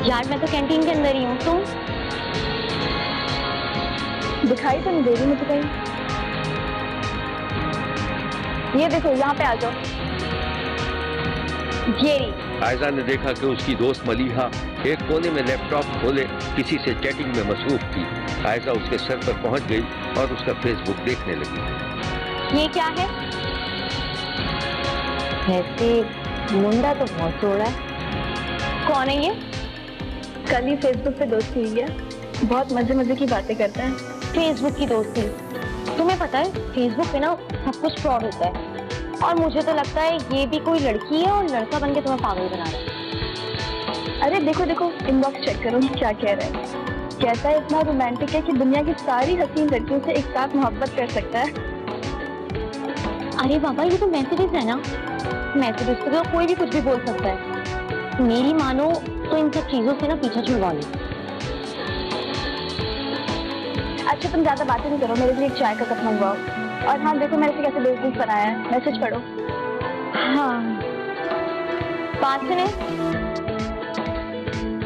यार मैं तो कैंटीन के अंदर ही हूँ। तुम? दिखाई तो नहीं दे रही मुझे कहीं। ये देखो, यहाँ पे आ जाओ। ये रही। आयजा ने देखा कि उसकी दोस्त मलीहा एक कोने में लैपटॉप खोले किसी से चैटिंग में मसरूफ थी। आयजा उसके सर पर पहुंच गई और उसका फेसबुक देखने लगी। ये क्या है? ऐसे मुंडा तो बहुत जोड़ा है। कौन है ये? कल ही फेसबुक पे दोस्ती हुई है, बहुत मजे मजे की बातें करता है। फेसबुक की दोस्ती? तुम्हें पता है फेसबुक पे ना सब कुछ फ्रॉड होता है, और मुझे तो लगता है ये भी कोई लड़की है और लड़का बन के तुम्हें पागल बना रहा है। अरे देखो देखो, इनबॉक्स चेक करो क्या कह रहा है। कहता है इतना रोमांटिक है कि दुनिया की सारी हसीन लड़कियों से एक साथ मोहब्बत कर सकता है। अरे बाबा, ये तो मैसेजेस है ना। मैसेजेस पे तो कोई भी कुछ भी बोल सकता है। मेरी मानो तो इन सब चीजों से ना पीछा छुड़वा लो। अच्छा तुम ज्यादा बातें नहीं करो, मेरे लिए एक चाय का कप मंगवाओ। और हाँ देखो मैंने इसे कैसे बेवकूफ बनाया है, मैसेज पढ़ो। हाँ, बात सुने।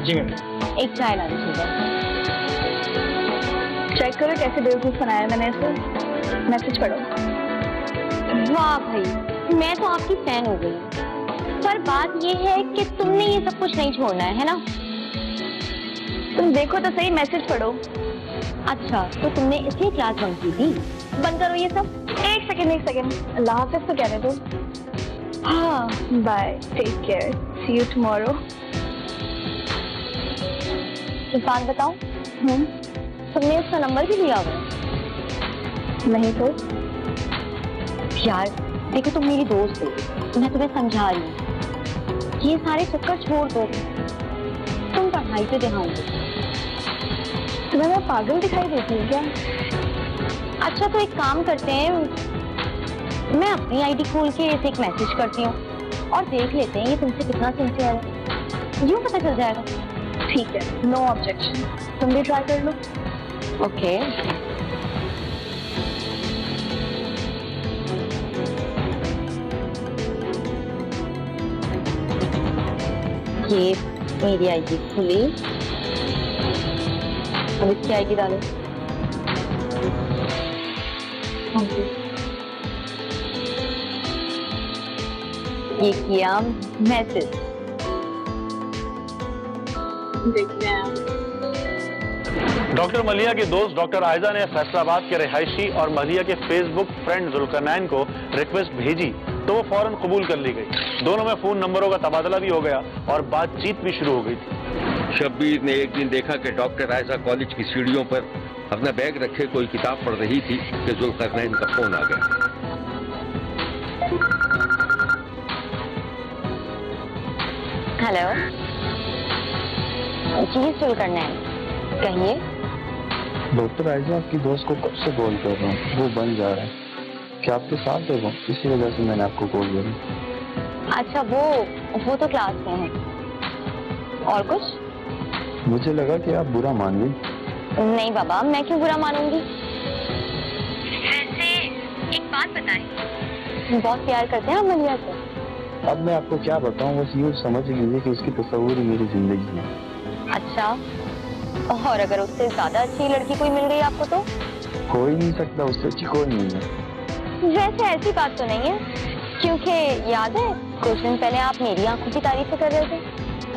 जी मैम। एक चाय ला दीजिएगा। चेक करो कैसे बेवकूफ बनाया है मैंने इसे, मैसेज पढ़ो। वाह भाई, मैं तो आपकी फैन हो गई। पर बात ये है कि तुमने ये सब कुछ नहीं छोड़ना है ना? तुम देखो तो सही, मैसेज पढ़ो। अच्छा, तो तुमने इसलिए क्लास बंक की थी? बंद करो ये सब। एक सेकंड अल्लाह हाफिज तो कहने दो। हाँ bye, take care, see you tomorrow. एक बात बताऊं, तुमने इसका नंबर भी लिया हुआ? नहीं तो यार देखो, तुम मेरी दोस्त हो, मैं तुम्हें समझा रही हूँ। ये सारे चक्कर छोड़ दो, तुम पढ़ाई पे ध्यान दो। तुम्हें मैं पागल दिखाई देती हूँ क्या? अच्छा तो एक काम करते हैं, मैं अपनी आईडी खोल के इसे एक मैसेज करती हूँ और देख लेते हैं ये तुमसे कितना सिंसियर है। यूँ पता चल जाएगा। ठीक है, नो ऑब्जेक्शन। तुम भी ट्राई कर लो। ओके। ये मेरी आईडी खुली, अब इसकी आईडी डालो। ये किया मैसेज, देखते हैं। डॉक्टर मलिया की दोस्त डॉक्टर आयजा ने फैसलाबाद के रिहायशी और मलिया के फेसबुक फ्रेंड जुल्करनैन को रिक्वेस्ट भेजी तो वो फौरन कबूल कर ली गई। दोनों में फोन नंबरों का तबादला भी हो गया और बातचीत भी शुरू हो गई थी। शब्बीर ने एक दिन देखा कि डॉक्टर आयजा कॉलेज की सीढ़ियों पर अपना बैग रखे कोई किताब पढ़ रही थी कि जुल्करनैन का फोन आ गया। हेलो जी, जुल्करनैन कहिए। डॉक्टर आयजा आपकी दोस्त को कब से कॉल कर रहा हूँ, वो बन जा रहा है। क्या आपके साथ है वो? इसी वजह से मैंने आपको कॉल किया। अच्छा वो तो क्लास में है। और कुछ? मुझे लगा कि आप बुरा मान गई। नहीं बाबा, मैं क्यों बुरा मानूंगी। वैसे एक बात बताएं, बहुत प्यार करते हैं आप मलिया से? अब मैं आपको क्या बताऊं, बस यूँ समझ लीजिए कि उसकी तस्वीर ही मेरी जिंदगी है। अच्छा, और अगर उससे ज्यादा अच्छी लड़की कोई मिल गई आपको तो? हो ही नहीं सकता, उससे अच्छी कोई नहीं है। वैसे ऐसी बात तो नहीं है, क्योंकि याद है कुछ दिन पहले आप मेरी आंखों की तारीफ कर रहे थे।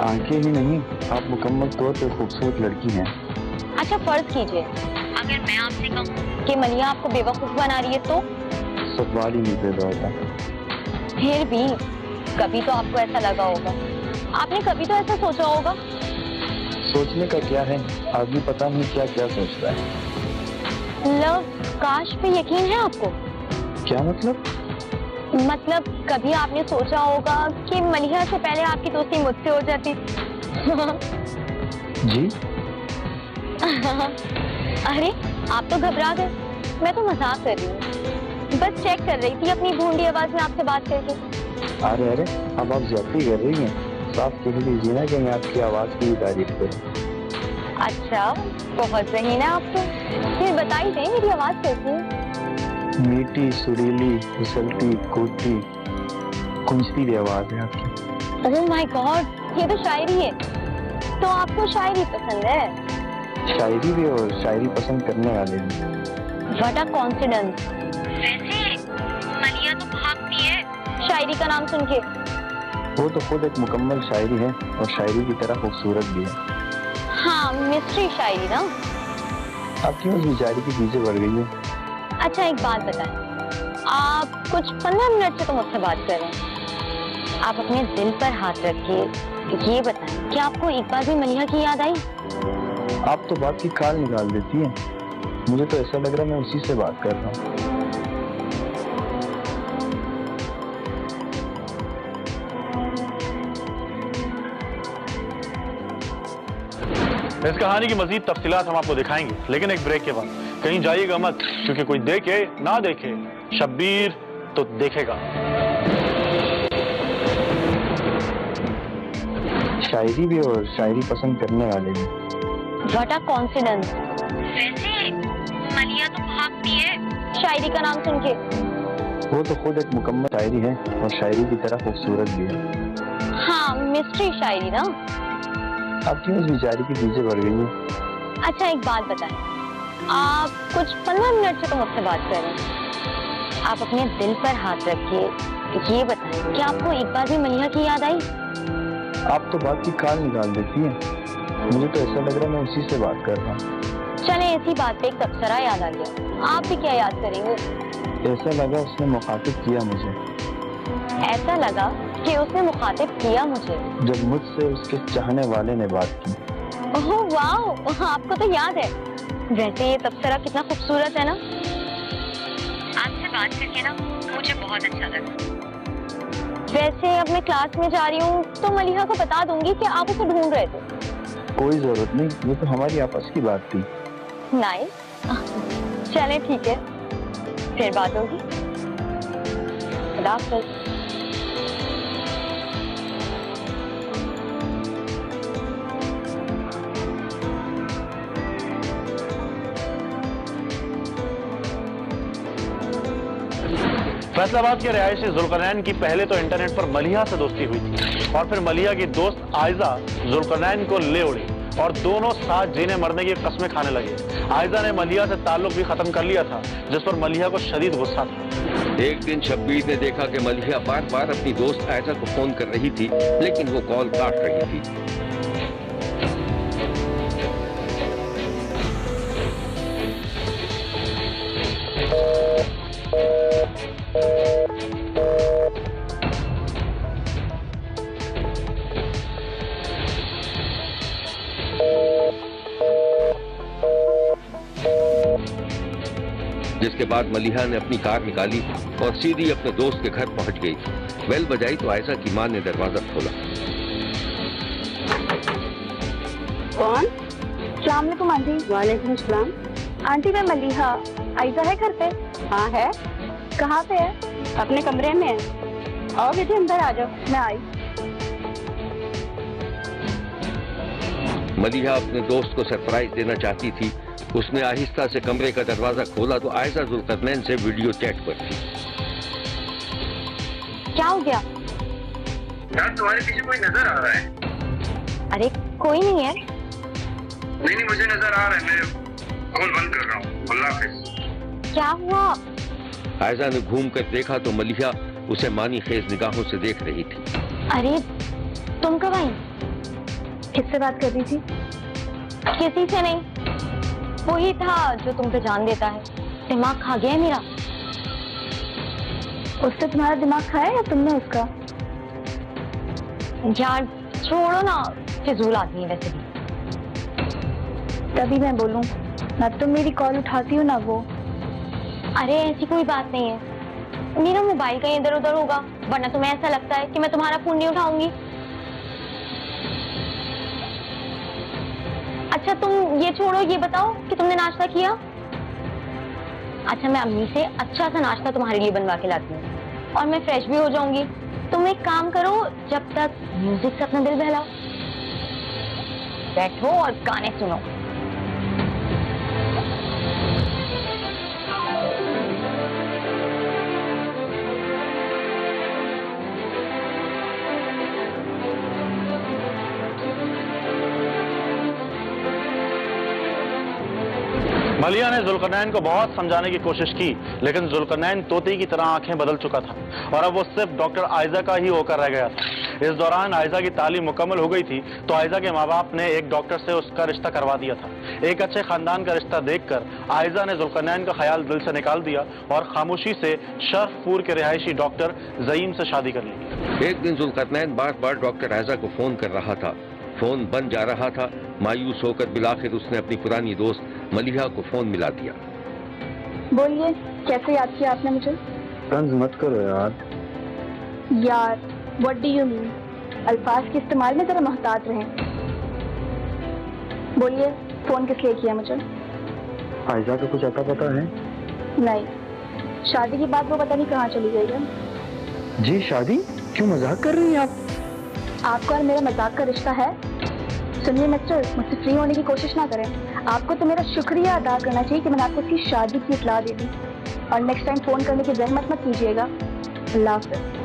आंखें ही नहीं, आप मुकम्मल तौर पर खूबसूरत लड़की हैं। अच्छा फर्ज कीजिए, अगर मैं आपसे कहूँ कि मलिया आपको बेवकूफ बना रही है तो? सवाल ही नहीं पैदा होता। फिर भी कभी तो आपको ऐसा लगा होगा, आपने कभी तो ऐसा सोचा होगा। सोचने का क्या है, आदमी पता नहीं क्या क्या सोच रहा है। लव काश पे यकीन है आपको? क्या मतलब? मतलब कभी आपने सोचा होगा कि मलिहा से पहले आपकी दोस्ती मुझसे हो जाती? जी? अरे आप तो घबरा गए, मैं तो मजाक कर रही हूँ, बस चेक कर रही थी अपनी भूंडी आवाज में आपसे बात करके। अरे अब आप ज्यादती कर रही हैं। साफ कह दीजिए ना कि मैं आपकी आवाज की भी तारीफ करूं। अच्छा बहुत सही ना आपको, फिर बताइए मेरी आवाज कैसी है? मीठी, सुरीली, फिसलती, कूदती, गूंजती भी आवाज है आपकी। ओह माय गॉड, ये तो शायरी है। तो आपको शायरी पसंद है? शायरी भी और शायरी पसंद करने वाले भी। What a coincidence। वैसे मलिया तो भागती है शायरी का नाम सुन के। वो तो खुद एक मुकम्मल शायरी है और शायरी की तरह खूबसूरत भी है। हाँ, मिस्ट्री शायरी ना। आपकी उस बेचारी की चीजें बढ़ गई है। अच्छा एक बात बताएं, आप कुछ 15 मिनट से तो मुझसे बात कर रहे हैं। आप अपने दिल पर हाथ रख के ये बताएं कि आपको एक बार भी मलिहा की याद आई? आप तो बात की खाल निकाल देती हैं। मुझे तो ऐसा लग रहा है मैं उसी से बात कर रहा हूँ। इस कहानी की मजीद तफसीलात हम आपको दिखाएंगे, लेकिन एक ब्रेक के बाद। कहीं जाइएगा मत, क्योंकि कोई देखे ना देखे, शब्बीर तो देखेगा। शायरी भी और शायरी पसंद करने वाले भी। What a coincidence। वैसे मलिया तो भागती है शायरी का नाम सुन के। वो तो खुद एक मुकम्मल शायरी है और शायरी की तरह खूबसूरत भी है। हाँ, मिस्ट्री शायरी ना। आपकी उस बेचारी की चीजें बढ़ गई है। अच्छा एक बात बताएं, आप कुछ 15 मिनट से तो मुझसे बात कर रहे हैं। आप अपने दिल पर हाथ रख के ये बताएं कि आपको एक बार भी मलिहा की याद आई? आप तो बात की खाल निकाल देती हैं। मुझे तो ऐसा लग रहा है मैं उसी से बात कर रहा हूँ। चले इसी बात पे एक तबसरा याद आ गया। आप भी क्या याद करेंगे? ऐसा लगा उसने मुखातिब किया मुझे। ऐसा लगा कि उसने मुखातिब किया मुझे जब मुझसे उसके चाहने वाले ने बात की। ओह वाह, आपको तो याद है। वैसे ये तबसरा कितना खूबसूरत है ना। आपसे बात करके ना मुझे बहुत अच्छा लगा। वैसे अब मैं क्लास में जा रही हूँ तो मलिहा को बता दूंगी कि आप उसे ढूंढ रहे थे। कोई जरूरत नहीं, ये तो हमारी आपस की बात थी। नाइस। चले ठीक है, फिर बात होगी। खुदा हाफिज़। फैसलाबाद के रहायशी जुल्करनैन की पहले तो इंटरनेट पर मलिहा से दोस्ती हुई थी और फिर मलिहा की दोस्त आयजा जुल्करनैन को ले उड़ी और दोनों साथ जीने मरने की कस्में खाने लगे। आयजा ने मलिहा से ताल्लुक भी खत्म कर लिया था, जिस पर मलिहा को शदीद गुस्सा था। एक दिन शब्बीर ने देखा कि मलिहा बार बार अपनी दोस्त आयजा को फोन कर रही थी, लेकिन वो कॉल काट रही थी। जिसके बाद मलिहा ने अपनी कार निकाली और सीधी अपने दोस्त के घर पहुंच गई। बेल बजाई तो आयशा की मां ने दरवाजा खोला। कौन? अस्सलाम वालेकुम आंटी। वालेकुम अस्सलाम। आंटी मैं मलिहा, आयशा है घर पे? हाँ है। कहाँ पे है? अपने कमरे में है। आओ बेटे अंदर आ जाओ। मैं आई। मलिहा अपने दोस्त को सरप्राइज देना चाहती थी। उसने आहिस्ता से कमरे का दरवाजा खोला तो आयशा जुल्करनैन से वीडियो चैट पर थी। क्या हो गया? यार तुम्हारे पीछे कोई नजर आ रहा है। अरे कोई नहीं है। नहीं मुझे नजर आ रहा है, मैं कॉल बंद कर रहा हूँ। अल्लाह हाफिज़। क्या हुआ? आयशा ने घूम कर देखा तो मलिहा उसे मानी खेज निगाहों से देख रही थी। अरे तुम कब आई? किससे बात कर रही थी? किसी से नहीं, वही था जो तुम पे जान देता है। दिमाग खा गया है मेरा। उससे तुम्हारा दिमाग खाया या तुमने उसका? यार छोड़ो ना, फिजूल आदमी है वैसे भी। तभी मैं बोलूं ना, तुम मेरी कॉल उठाती हो ना वो। अरे ऐसी कोई बात नहीं है, मेरा मोबाइल कहीं इधर उधर होगा, वरना तुम्हें ऐसा लगता है कि मैं तुम्हारा फोन नहीं उठाऊंगी। अच्छा तुम ये छोड़ो, ये बताओ कि तुमने नाश्ता किया? अच्छा मैं अम्मी से अच्छा सा नाश्ता तुम्हारे लिए बनवा के लाती हूँ और मैं फ्रेश भी हो जाऊंगी। तुम एक काम करो, जब तक म्यूजिक से अपना दिल बहलाओ, बैठो और गाने सुनो। मलिहा ने जुल्करनैन को बहुत समझाने की कोशिश की, लेकिन जुल्करनैन तोते की तरह आंखें बदल चुका था और अब वो सिर्फ डॉक्टर आयजा का ही होकर रह गया था। इस दौरान आयजा की तालीम मुकम्मल हो गई थी तो आयजा के माँ बाप ने एक डॉक्टर से उसका रिश्ता करवा दिया था। एक अच्छे खानदान का रिश्ता देखकर आयजा ने जुल्करनैन का ख्याल दिल से निकाल दिया और खामोशी से शर्फपुर के रिहायशी डॉक्टर ज़ईम से शादी कर ली। एक दिन जुल्करनैन बार बार डॉक्टर आयजा को फोन कर रहा था, फोन बन जा रहा था। मायूस होकर बिलाखिर उसने अपनी पुरानी दोस्त मलिहा को फोन मिला दिया। बोलिए, कैसे याद किया आपने मुझे? तंज मत करो यार। यार, व्हाट डू यू मीन? अल्फाज के इस्तेमाल में जरा मोहतात रहें। बोलिए, फोन किस लिए किया मुझे? आयजा का कुछ अता पता है? नहीं, शादी की बात वो पता नहीं कहाँ चली गई है। जी शादी? क्यों मजाक कर रही हैं आप? आपका और मेरा मजाक का रिश्ता है? सुनिए मिस्टर, मुझसे फ्री होने की कोशिश ना करें। आपको तो मेरा शुक्रिया अदा करना चाहिए कि मैंने आपको उसकी शादी की इत्तला दे दी। और नेक्स्ट टाइम फोन करने की जहमत मत कीजिएगा। अल्लाह हाफ़िज़।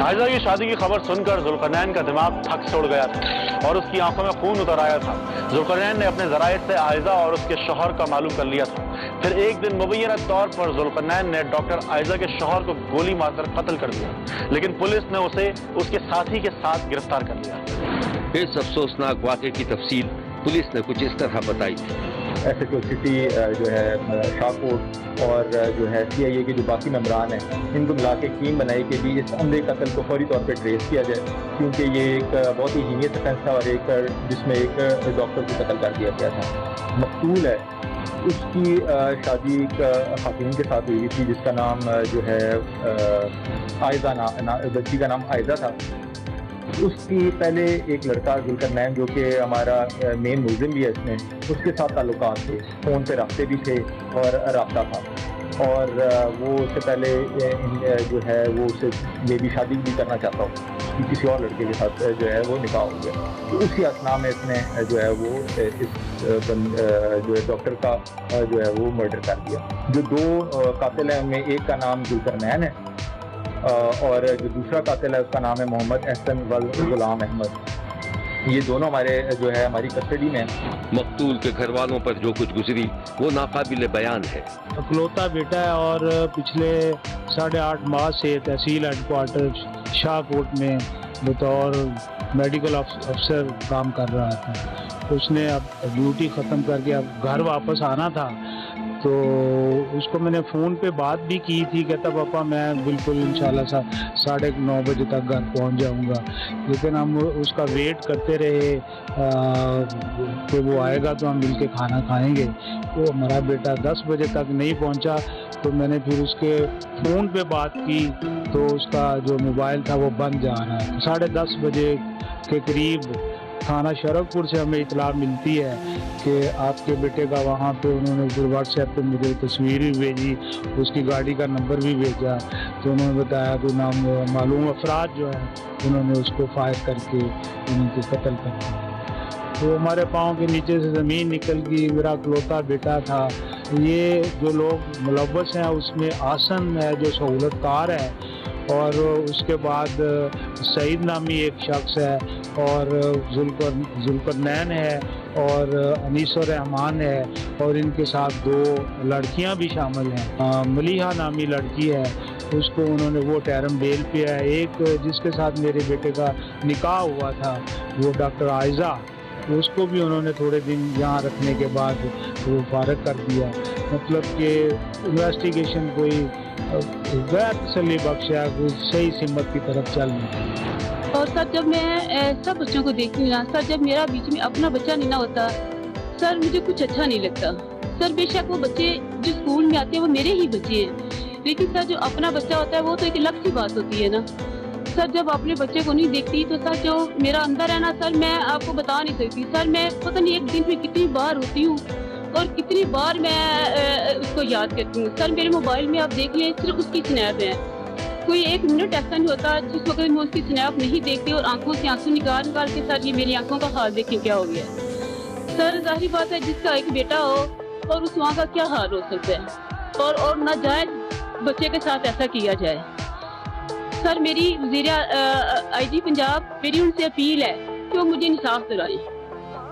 आयजा की शादी की खबर सुनकर जुल्करनैन का दिमाग थक से उड़ गया था और उसकी आंखों में खून उतर आया था। जुल्करनैन ने अपने ज़राए से आयजा और उसके शौहर का मालूम कर लिया था। फिर एक दिन मुबैना तौर पर जुल्करनैन ने डॉक्टर आयजा के शौहर को गोली मारकर कत्ल कर दिया, लेकिन पुलिस ने उसे उसके साथी के साथ गिरफ्तार कर लिया। इस अफसोसनाक वाक़े की तफसील पुलिस ने कुछ इस तरह बताई। SHO सिटी जो है शाहकोट और जो है CIA के जो बाकी मेंबरान हैं, इनको मिला के एक टीम बनाई कि भी इस अंधे कत्ल को फौरी तौर पे ट्रेस किया जाए, क्योंकि ये एक बहुत ही हीनियस ऑफेंस था और एक जिसमें एक डॉक्टर को कत्ल कर दिया गया था। मकतूल है, उसकी शादी एक खातून के साथ हुई थी जिसका नाम जो है आयजा, बच्ची का नाम आयजा था। उसकी पहले एक लड़का जुल्करनैन जो कि हमारा मेन मुलजिम भी है इसमें, उसके साथ ताल्लुकात थे, फ़ोन पे रब्ते भी थे और रब्ता था। और वो उससे पहले जो है वो उससे ये भी शादी भी करना चाहता हो कि किसी और लड़के के साथ जो है वो निकाह हो गया। तो उसी असना में इसने जो है वो इस जो है डॉक्टर का जो है वो मर्डर कर दिया। जो दो कातिल हैं उनमें एक का नाम जुल्करनैन है और जो दूसरा कातिल है उसका नाम है मोहम्मद एहसन वल गुलाम अहमद। ये दोनों हमारे जो है हमारी कस्टडी में। मकतूल के घर वालों पर जो कुछ गुजरी वो नाकाबिल बयान है। इकलौता बेटा है और पिछले 8.5 माह से तहसील हेडक्वार्टर शाहकोट में बतौर मेडिकल अफसर काम कर रहा था। उसने अब ड्यूटी ख़त्म करके अब घर वापस आना था, तो उसको मैंने फ़ोन पे बात भी की थी, कहता पापा मैं बिल्कुल इंशाल्लाह 9:30 बजे तक घर पहुंच जाऊंगा। लेकिन हम उसका वेट करते रहे कि वो आएगा तो हम मिलके खाना खाएंगे। तो हमारा बेटा 10 बजे तक नहीं पहुंचा, तो मैंने फिर उसके फ़ोन पे बात की तो उसका जो मोबाइल था वो बंद जा रहा है। 10:30 बजे के करीब थाना शरफपुर से हमें इतला मिलती है कि आपके बेटे का वहाँ पे उन्होंने फिर व्हाट्सएप पे मुझे तस्वीर भी भेजी, उसकी गाड़ी का नंबर भी भेजा। तो उन्होंने बताया तो नाम मालूम अफराद जो है उन्होंने उसको फायर करके उनको कत्ल कर दिया। तो हमारे पाँव के नीचे से ज़मीन निकल गई। मेरा इकलौता बेटा था। ये जो लोग मुलव्वस हैं उसमें आसन है जो सहूलतकार है, और उसके बाद सईद नामी एक शख्स है, और जुल्करनैन है, और अनीसुर रहमान है, और इनके साथ 2 लड़कियां भी शामिल हैं। मलिहा नामी लड़की है, उसको उन्होंने वो टैरम बेल पे है। एक जिसके साथ मेरे बेटे का निकाह हुआ था वो डॉक्टर आयजा, उसको भी उन्होंने थोड़े दिन यहाँ रखने के बाद वो फारग कर दिया। मतलब कि इन्वेस्टिगेशन कोई गैर तसल्ली बख्श है, कोई सही सिमत की तरफ चल नहीं। और सर जब मैं सब बच्चों को देखती हूँ ना सर, जब मेरा बीच में अपना बच्चा नहीं ना होता सर, मुझे कुछ अच्छा नहीं लगता सर। बेशक वो बच्चे जो स्कूल में आते हैं वो मेरे ही बच्चे हैं, लेकिन सर जो अपना बच्चा होता है वो तो एक अलग सी बात होती है ना सर। जब अपने बच्चे को नहीं देखती तो सर जो मेरा अंदर है ना सर, मैं आपको बता नहीं सकती सर। मैं पता नहीं एक दिन में कितनी बार होती हूँ और कितनी बार मैं उसको याद करती हूँ सर। मेरे मोबाइल में आप देख लें सिर्फ उसकी स्नैप है, कोई 1 मिनट ऐसा नहीं होता जिस वक्त मैं उसकी स्नैप नहीं देखती और आंखों से आंसू निकाल के सर ये मेरी आंखों का हाल देखिए क्या हो गया सर। जाहिर बात है जिसका एक बेटा हो और उस माँ का क्या हाल हो सकता है। और नाजायज बच्चे के साथ ऐसा किया जाए। सर मेरी IG पंजाब मेरी उनसे अपील है कि वो मुझे इंसाफ दिलाएं।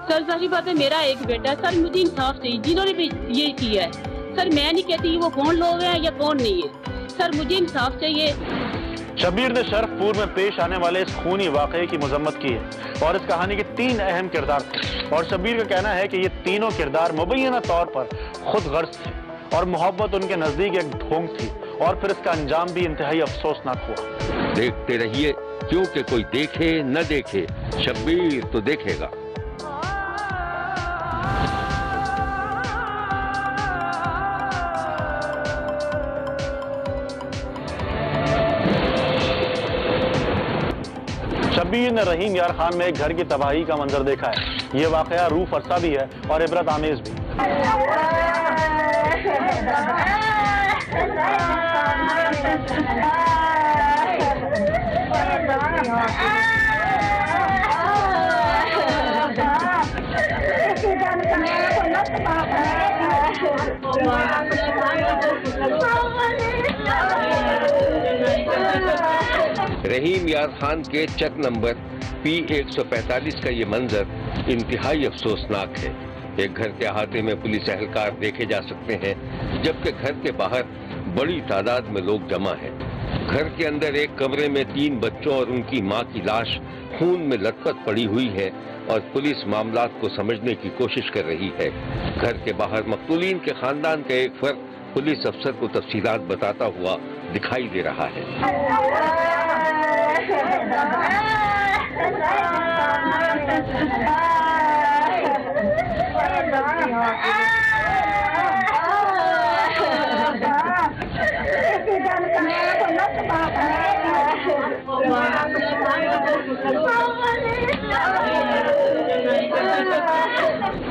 सर जाहिर बात है मेरा एक बेटा है, सर मुझे इंसाफ चाहिए जिन्होंने भी ये किया है। सर मैं नहीं कहती वो कौन लोग हैं या कौन नहीं है, सर मुझे इंसाफ चाहिए। शब्बीर ने शरफपुर में पेश आने वाले इस खूनी वाकये की मजम्मत की है और इस कहानी के 3 अहम किरदार थे और शब्बीर का कहना है कि ये तीनों किरदार मुबैना तौर पर खुद गर्ज थे और मोहब्बत उनके नजदीक एक ढोंग थी और फिर इसका अंजाम भी इंतहाई अफसोसनाक हुआ। देखते रहिए, क्योंकि कोई देखे न देखे, शब्बीर तो देखेगा। शब्बीर ने रहीम यार खान में एक घर की तबाही का मंजर देखा है। ये वाकया रूह फरसा भी है और इबरत आमेज भी। रहीम यार खान के चक नंबर P145 का ये मंजर इंतहाई अफसोसनाक है। एक घर के अहाते में पुलिस एहलकार देखे जा सकते हैं, जबकि घर के बाहर बड़ी तादाद में लोग जमा हैं। घर के अंदर एक कमरे में 3 बच्चों और उनकी मां की लाश खून में लथपथ पड़ी हुई है और पुलिस मामलात को समझने की कोशिश कर रही है। घर के बाहर मकतूलीन के खानदान का एक फर्द पुलिस अफसर को तफसीलात बताता हुआ दिखाई दे रहा है।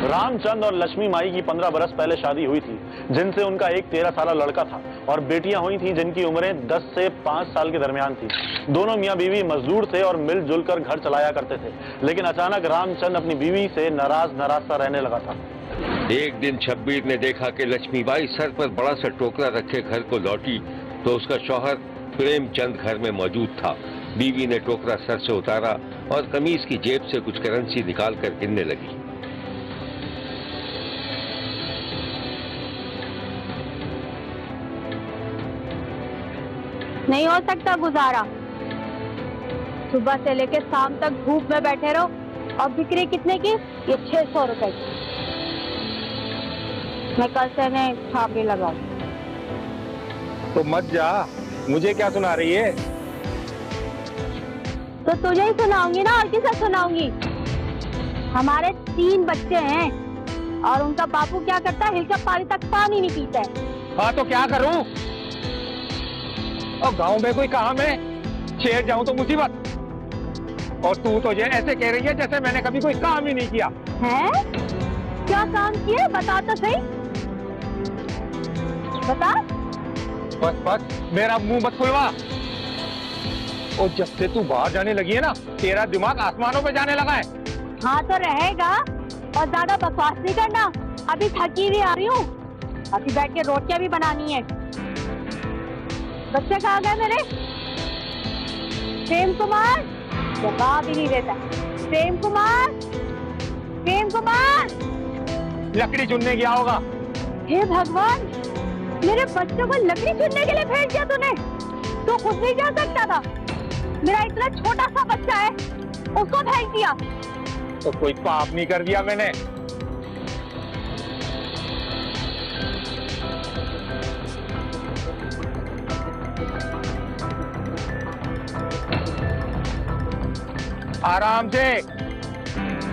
रामचंद और लक्ष्मी माई की 15 बरस पहले शादी हुई थी, जिनसे उनका एक 13 साल लड़का था और बेटियां हुई थीं जिनकी उम्रें 10 से 5 साल के दरमियान थी। दोनों मियां बीवी मजदूर थे और मिलजुल कर घर चलाया करते थे, लेकिन अचानक रामचंद अपनी बीवी से नाराज सा रहने लगा था। एक दिन शब्बीर ने देखा कि लक्ष्मीबाई सर पर बड़ा सा टोकरा रखे घर को लौटी तो उसका शौहर प्रेमचंद घर में मौजूद था। बीवी ने टोकरा सर से उतारा और कमीज की जेब से कुछ करेंसी निकाल कर गिनने लगी। नहीं हो सकता गुजारा, सुबह से लेकर शाम तक धूप में बैठे रहो और बिक्री कितने की? ये 600 रुपए की। मैं कल से नहीं छापे लगाऊं। तो मत जा, मुझे क्या सुना रही है? तो तुझे ही सुनाऊंगी ना, और किसे सुनाऊंगी? हमारे 3 बच्चे हैं और उनका बापू क्या करता है? हिलका पानी तक पानी नहीं पीता है। हाँ तो क्या करूं? और गांव में कोई काम है, शेर जाऊं तो मुसीबत। और तू तो ये ऐसे कह रही है जैसे मैंने कभी कोई काम ही नहीं किया है। क्या काम किया बता तो सही, बता। बस बस मेरा मुंह मत खुलवा। और जब से तू बाहर जाने लगी है ना, तेरा दिमाग आसमानों पे जाने लगा है। हाँ तो रहेगा, और ज्यादा बकवास नहीं करना। अभी थकी हुई आ रही हूँ, अभी बैठ के रोटियां भी बनानी है। बच्चे कहाँ गए मेरे? प्रेम कुमार जवाब ही नहीं देता। प्रेम कुमार, प्रेम कुमार। लकड़ी चुनने गया होगा। हे भगवान, मेरे बच्चों को लकड़ी चुनने के लिए भेज दिया तूने। तो खुद नहीं जा सकता था? मेरा इतना छोटा सा बच्चा है, उसको भेज दिया। तो कोई पाप नहीं कर दिया मैंने। आराम से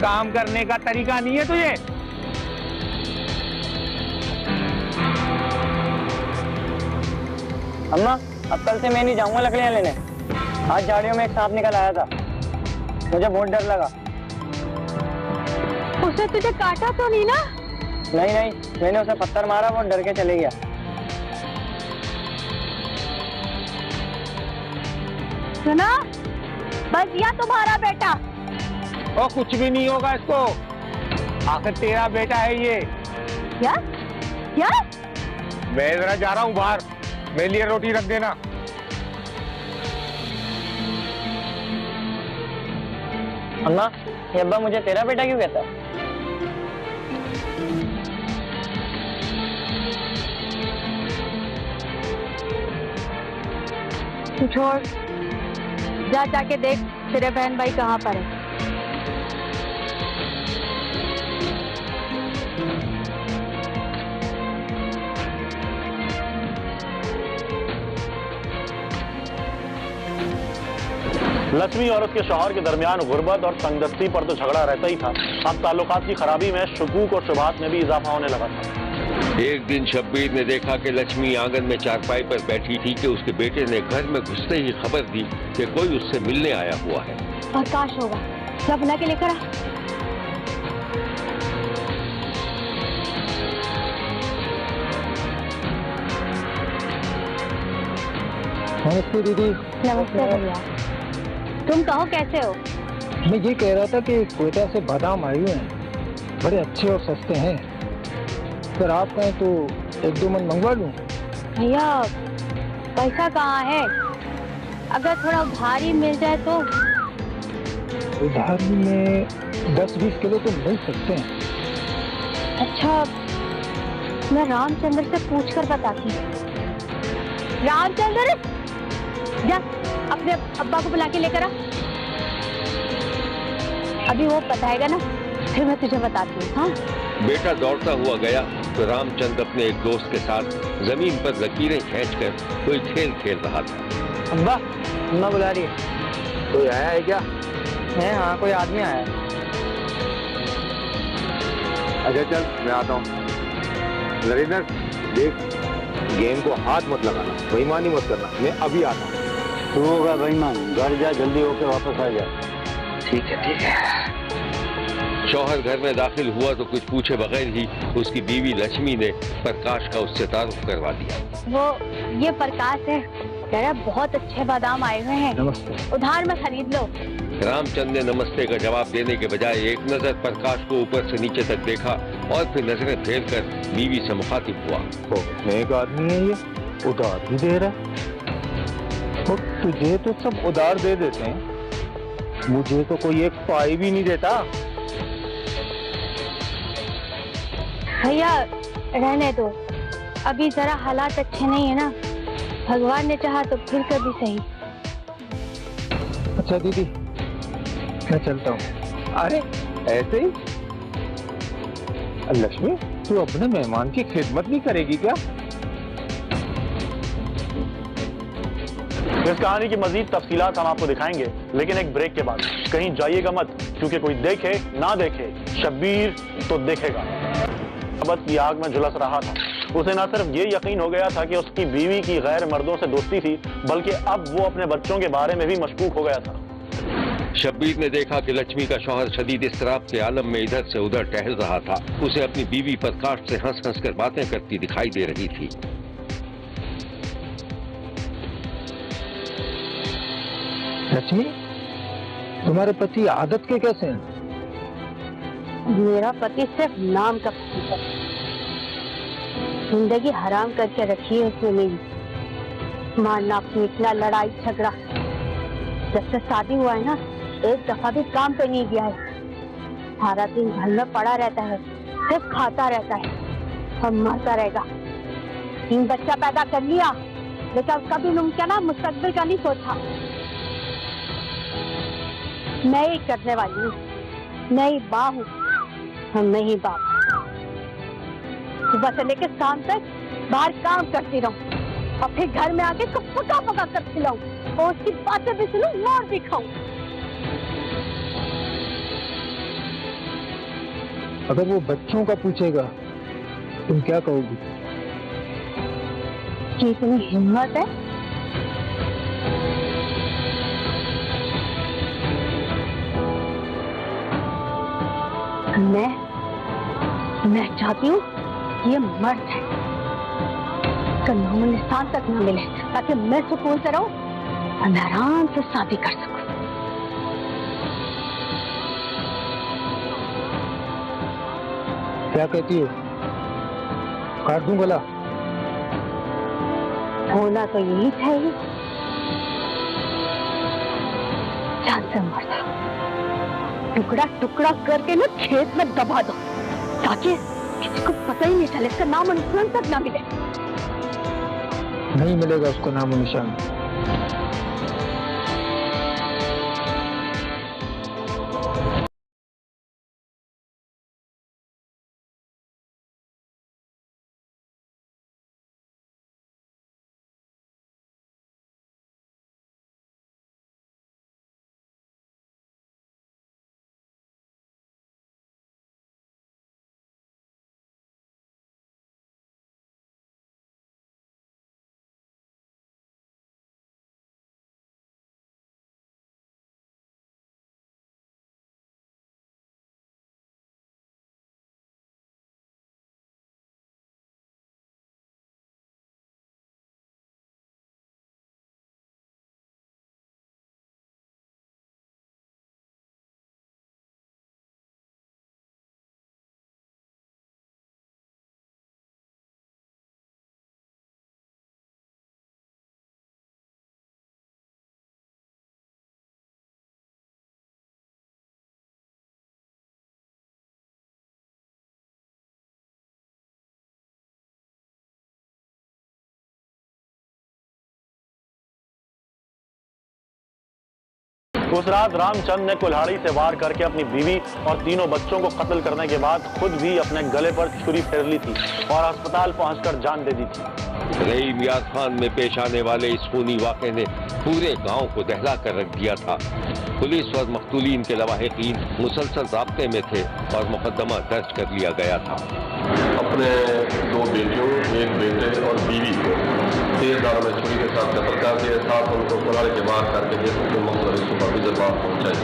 काम करने का तरीका नहीं है तुझे। अम्मा, अब कल से मैं नहीं जाऊंगा लकड़ियां लेने। आज झाड़ियों में एक सांप निकल आया था, मुझे बहुत डर लगा। उसने तुझे काटा तो नहीं ना? नहीं नहीं, मैंने उसे पत्थर मारा, वो डर के चले गया। सुना, बस या तुम्हारा बेटा। और कुछ भी नहीं होगा इसको, आखिर तेरा बेटा है ये। क्या क्या? मैं जरा जा रहा हूँ बाहर, मेरे लिए रोटी रख देना। अम्मा, ये अब्बा मुझे तेरा बेटा क्यों कहता? तू छोड़, जाके देख तेरे बहन भाई कहाँ पर है। लक्ष्मी और उसके शौहर के दरमियान गुर्बत और तंगदस्ती पर तो झगड़ा रहता ही था, अब ताल्लुकात की खराबी में शकूक और शुबहात में भी इजाफा होने लगा था। एक दिन शब्बीर ने देखा कि लक्ष्मी आंगन में चारपाई पर बैठी थी कि उसके बेटे ने घर में घुसते ही खबर दी कि कोई उससे मिलने आया हुआ है। प्रकाश होगा, क्या बुला के लेकर आ। नमस्ते दीदी। नमस्ते भैया, तुम कहो कैसे हो? मैं ये कह रहा था कि कोयटा से बादाम आए हुए हैं, बड़े अच्छे और सस्ते हैं, पर आप कहें तो 1-2 मन मंगवा लूं? भैया पैसा कहाँ है, अगर थोड़ा भारी मिल जाए तो। उधारी में 10-20 किलो तो मिल सकते हैं। अच्छा, मैं रामचंद्र से पूछकर बताती हूँ। रामचंद्र, जा अपने अब्बा को बुला के लेकर आ। अभी वो बताएगा ना, फिर मैं तुझे बताती हूँ। हाँ? बेटा दौड़ता हुआ गया तो रामचंद्र अपने एक दोस्त के साथ जमीन पर लकीरें खींचकर कोई खेल खेल रहा था। अब्बा, अम्मा बुला रही है। कोई आया है क्या? है, हाँ कोई आदमी आया है। अच्छा चल, मैं आता हूँ। नरेंद्र देख, गेंद को हाथ मत लगाना, बेईमानी मत करना, मैं अभी आता हूँ। तू होगा बेईमान, घर जा, जल्दी होकर वापस आ जा। ठीक है ठीक है। शौहर घर में दाखिल हुआ तो कुछ पूछे बगैर ही उसकी बीवी लक्ष्मी ने प्रकाश का उससे तारुफ करवा दिया। वो ये प्रकाश है, कह रहा बहुत अच्छे बादाम आए हुए हैं, नमस्ते। उधार में खरीद लो। रामचंद्र ने नमस्ते का जवाब देने के बजाय एक नजर प्रकाश को ऊपर से नीचे तक देखा और फिर नजरें फेर कर बीवी से मुखातिब हुआ। एक आदमी है ये, उधार भी दे रहा है। तो तुझे तो सब उधार दे देते हैं, मुझे तो कोई एक पाई भी नहीं देता। भैया रहने दो, अभी जरा हालात अच्छे नहीं है ना, भगवान ने चाहा तो फिर कभी सही। अच्छा दीदी, मैं चलता हूँ। अरे ऐसे ही? लक्ष्मी, तू अपने मेहमान की खिदमत नहीं करेगी क्या? इस कहानी की मजीद तफसीलात हम आपको दिखाएंगे, लेकिन एक ब्रेक के बाद। कहीं जाइएगा मत, क्योंकि कोई देखे ना देखे, शब्बीर तो देखेगा। मोहब्बत की आग में झुलस रहा था। उसे न सिर्फ ये यकीन हो गया था कि उसकी बीवी की गैर मर्दों से दोस्ती थी, बल्कि अब वो अपने बच्चों के बारे में भी मशकूक हो गया था। शब्बीर ने देखा कि लक्ष्मी का शौहर शदीद इस्तराब के आलम में इधर से उधर टहल रहा था। उसे अपनी बीवी प्रकाश से हंस हंस कर बातें करती दिखाई दे रही थी। लक्ष्मी, तुम्हारे पति आदत के कैसे हैं? मेरा पति सिर्फ नाम का पति है, जिंदगी हराम करके रखी है उसने मेरी। मारना पीटना, लड़ाई झगड़ा, जब से शादी हुआ है ना, एक दफा भी काम पे नहीं गया है। सारा दिन घर में पड़ा रहता है, सिर्फ खाता रहता है और मरता रहेगा। 3 बच्चा पैदा कर लिया, लेकिन उसका भी मुमकिन मुस्तकबिल का नहीं सोचा। मैं ही करने वाली हूँ, मैं ही माँ हूँ और मैं ही बाप। सुबह से लेकर शाम तक बाहर काम करती रहूं और फिर घर में आके कुछ पका पका कर खिलाऊं और उसकी बातें भी सुनूं, मार भी खाऊं। अगर वो बच्चों का पूछेगा, तुम क्या कहोगी? कि इतनी हिम्मत है? मैं चाहती हूँ ये मर्द है, इसका नामो निशान तक न मिले, ताकि मैं सुकून से रहूं और मैं आराम से शादी कर सकूं। क्या कहती हो? काट दूं गला? होना तो यही चाहिए, जान से मरता टुकड़ा टुकड़ा करके ना खेत में दबा दो, ताकि किसी को पता ही नहीं चले, इसका नाम और निशान तक ना मिले। नहीं मिलेगा उसको नाम और निशान। उस रात रामचंद ने कुल्हाड़ी से वार करके अपनी बीवी और तीनों बच्चों को कत्ल करने के बाद खुद भी अपने गले पर छुरी फेर ली थी और अस्पताल पहुंचकर जान दे दी थी। रहीम यार खान में पेश आने वाले इस खूनी वाक़े ने पूरे गांव को दहला कर रख दिया था। पुलिस और मक़तूलीन के लवाहिकीन मुसलसल राब्ते में थे और मुकदमा दर्ज कर लिया गया था। अपने 2 बेटियों, 1 बेटे और बीवी को तेज धार में छुरी के साथ कत्ल कर दिया, साथ उनको कुल्हाड़ी के वार करके जैसे मुख्तलिफ सुपरवाइजर बात पहुँचाई।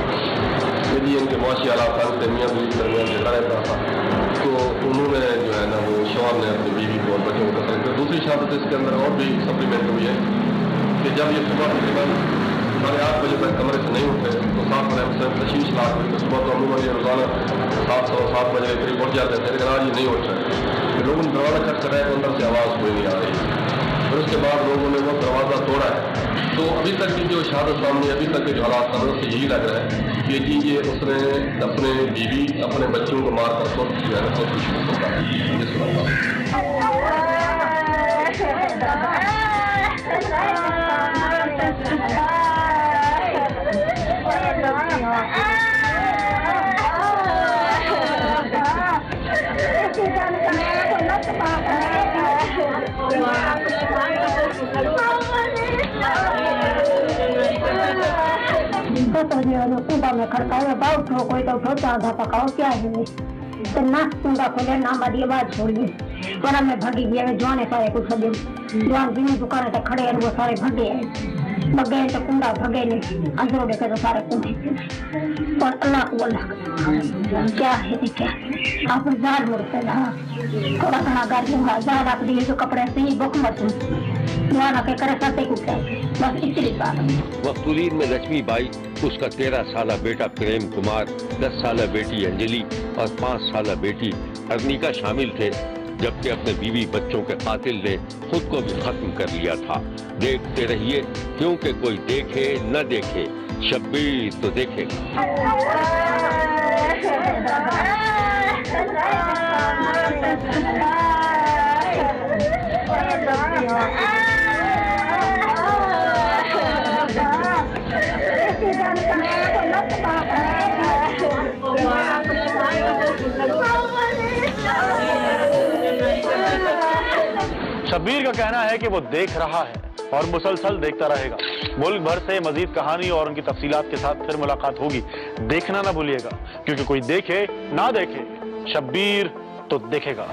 यदि इनके माशी हालात मियाँ बीवी दरमियान चलता रहता था तो उन्होंने जो है ना वो शौहर ने अपनी बीवी को और बच्चों को कत्ल किया। दूसरी शहादत इसके अंदर और भी सप्लीमेंट हुई है कि जब ये सुबह तकरीबन 8:30 बजे तक कमरे से नहीं उठे तो 7 बजे तशवीश लाख हुई। तो सुबह तो अमूमन ये रोजाना 7 बजे करीब उठ जाते थे, लेकिन आज ये नहीं उठ रहे। लोगों ने दरवाजा खट कराया तो अंदर से आवाज़ कोई नहीं आ रही। फिर उसके बाद लोगों ने वो दरवाज़ा तोड़ा है। तो अभी तक की जो शहादत सामने, अभी तक के जो हालात सामने उससे यही लग रहा है कि जी ये उसने अपने बीवी अपने बच्चों को मार कर खुद जो है ना खुद शुरू होता है। कुंडा में खड़काओ, बाऊ उठो, कोई तो उठो, चाधा पकाओ, क्या है तो ना कुंडा खोले ना बादी आवाज छोड़िए। वरना मैं भगी गया, जवाने सारे कुछ जवान जिन दुकान तक खड़े हैं वो सारे भगे हैं, भगे तो कुंडा भगे नहीं, अंदरों देखे तो सारे कुंडे। और अल्लाह को अल्लाह क्या है क्या आप जार मुड़ते थोड़ा घना कर दूंगा, जार आप दिए जो कपड़े से ही बुक मत जवाना के करे साथे कुछ बस इतनी बात। मक़तूलीन में लक्ष्मी बाई, उसका 13 साला बेटा प्रेम कुमार, 10 साला बेटी अंजलि और 5 साला बेटी अर्निका शामिल थे, जबकि अपने बीवी बच्चों के कातिल ने खुद को भी खत्म कर लिया था। देखते रहिए, क्योंकि कोई देखे न देखे शब्बीर तो देखेगा। शब्बीर का कहना है कि वो देख रहा है और मुसलसल देखता रहेगा। मुल्क भर से मजीद कहानी और उनकी तफसीलात के साथ फिर मुलाकात होगी। देखना ना भूलिएगा, क्योंकि कोई देखे ना देखे शब्बीर तो देखेगा।